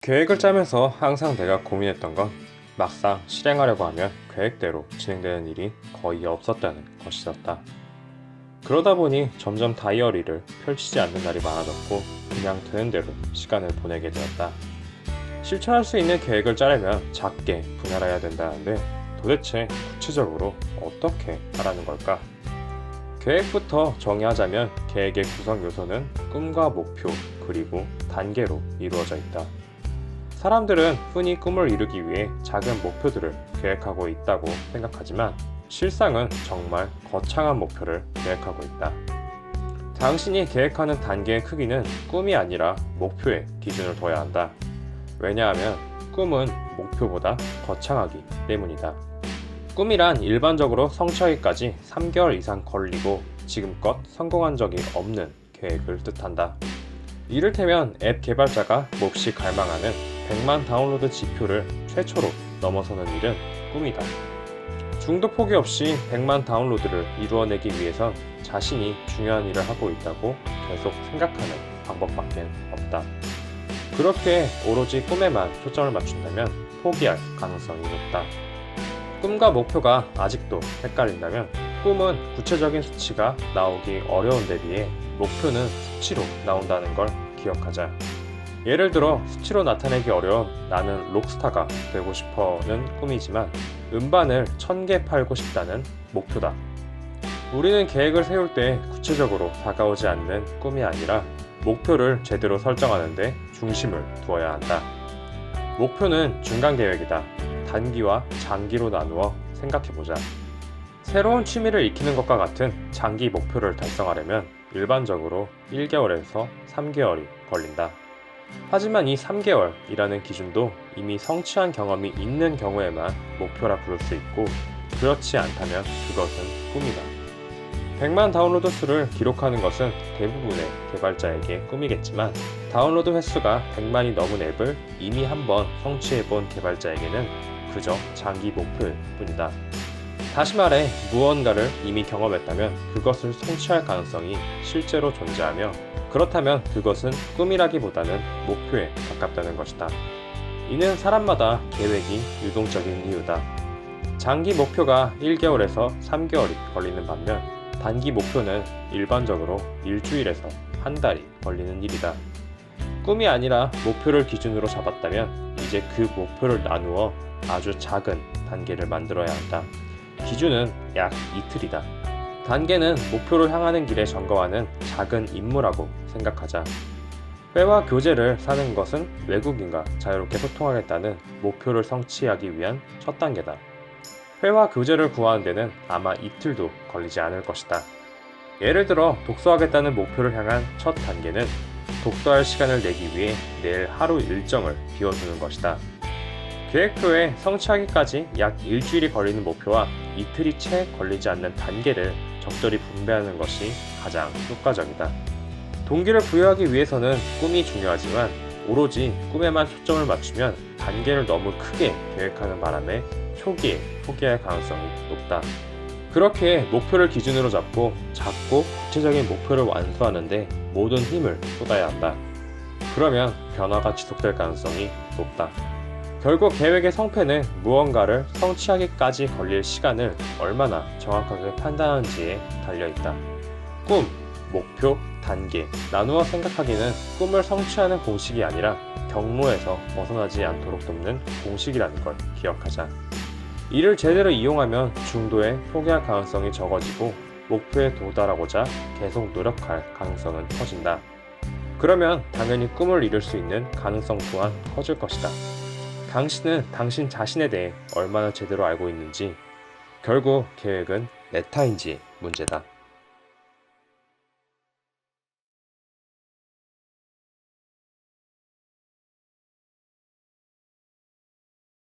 계획을 짜면서 항상 내가 고민했던 건 막상 실행하려고 하면 계획대로 진행되는 일이 거의 없었다는 것이었다. 그러다 보니 점점 다이어리를 펼치지 않는 날이 많아졌고 그냥 되는 대로 시간을 보내게 되었다. 실천할 수 있는 계획을 짜려면 작게 분할해야 된다는데 도대체 구체적으로 어떻게 하라는 걸까? 계획부터 정의하자면 계획의 구성 요소는 꿈과 목표 그리고 단계로 이루어져 있다. 사람들은 흔히 꿈을 이루기 위해 작은 목표들을 계획하고 있다고 생각하지만 실상은 정말 거창한 목표를 계획하고 있다. 당신이 계획하는 단계의 크기는 꿈이 아니라 목표에 기준을 둬야 한다. 왜냐하면 꿈은 목표보다 거창하기 때문이다. 꿈이란 일반적으로 성취하기까지 3개월 이상 걸리고 지금껏 성공한 적이 없는 계획을 뜻한다. 이를테면 앱 개발자가 몹시 갈망하는 100만 다운로드 지표를 최초로 넘어서는 일은 꿈이다. 중도 포기 없이 100만 다운로드를 이루어내기 위해선 자신이 중요한 일을 하고 있다고 계속 생각하는 방법밖에 없다. 그렇게 오로지 꿈에만 초점을 맞춘다면 포기할 가능성이 높다. 꿈과 목표가 아직도 헷갈린다면 꿈은 구체적인 수치가 나오기 어려운 데 비해 목표는 수치로 나온다는 걸 기억하자. 예를 들어 수치로 나타내기 어려운 나는 록스타가 되고 싶어는 꿈이지만 음반을 1000개 팔고 싶다는 목표다. 우리는 계획을 세울 때 구체적으로 다가오지 않는 꿈이 아니라 목표를 제대로 설정하는데 중심을 두어야 한다. 목표는 중간 계획이다. 단기와 장기로 나누어 생각해보자. 새로운 취미를 익히는 것과 같은 장기 목표를 달성하려면 일반적으로 1개월에서 3개월이 걸린다. 하지만 이 3개월이라는 기준도 이미 성취한 경험이 있는 경우에만 목표라 부를 수 있고 그렇지 않다면 그것은 꿈이다. 100만 다운로드 수를 기록하는 것은 대부분의 개발자에게 꿈이겠지만 다운로드 횟수가 100만이 넘은 앱을 이미 한번 성취해본 개발자에게는 그저 장기 목표일 뿐이다. 다시 말해 무언가를 이미 경험했다면 그것을 성취할 가능성이 실제로 존재하며 그렇다면 그것은 꿈이라기보다는 목표에 가깝다는 것이다. 이는 사람마다 계획이 유동적인 이유다. 장기 목표가 1개월에서 3개월이 걸리는 반면 단기 목표는 일반적으로 일주일에서 한 달이 걸리는 일이다. 꿈이 아니라 목표를 기준으로 잡았다면 이제 그 목표를 나누어 아주 작은 단계를 만들어야 한다. 기준은 약 이틀이다. 단계는 목표를 향하는 길에 점검하는 작은 임무라고 생각하자. 회화 교재를 사는 것은 외국인과 자유롭게 소통하겠다는 목표를 성취하기 위한 첫 단계다. 회화 교재를 구하는 데는 아마 이틀도 걸리지 않을 것이다. 예를 들어 독서하겠다는 목표를 향한 첫 단계는 독서할 시간을 내기 위해 내일 하루 일정을 비워두는 것이다. 계획표에 성취하기까지 약 일주일이 걸리는 목표와 이틀이 채 걸리지 않는 단계를 적절히 분배하는 것이 가장 효과적이다. 동기를 부여하기 위해서는 꿈이 중요하지만 오로지 꿈에만 초점을 맞추면 단계를 너무 크게 계획하는 바람에 초기에 포기할 가능성이 높다. 그렇게 목표를 기준으로 잡고 작고 구체적인 목표를 완수하는데 모든 힘을 쏟아야 한다. 그러면 변화가 지속될 가능성이 높다. 결국 계획의 성패는 무언가를 성취하기까지 걸릴 시간을 얼마나 정확하게 판단하는지에 달려있다. 꿈, 목표, 단계 나누어 생각하기는 꿈을 성취하는 공식이 아니라 경로에서 벗어나지 않도록 돕는 공식이라는 걸 기억하자. 이를 제대로 이용하면 중도에 포기할 가능성이 적어지고 목표에 도달하고자 계속 노력할 가능성은 커진다. 그러면 당연히 꿈을 이룰 수 있는 가능성 또한 커질 것이다. 당신은 당신 자신에 대해 얼마나 제대로 알고 있는지, 결국 계획은 메타인지 문제다.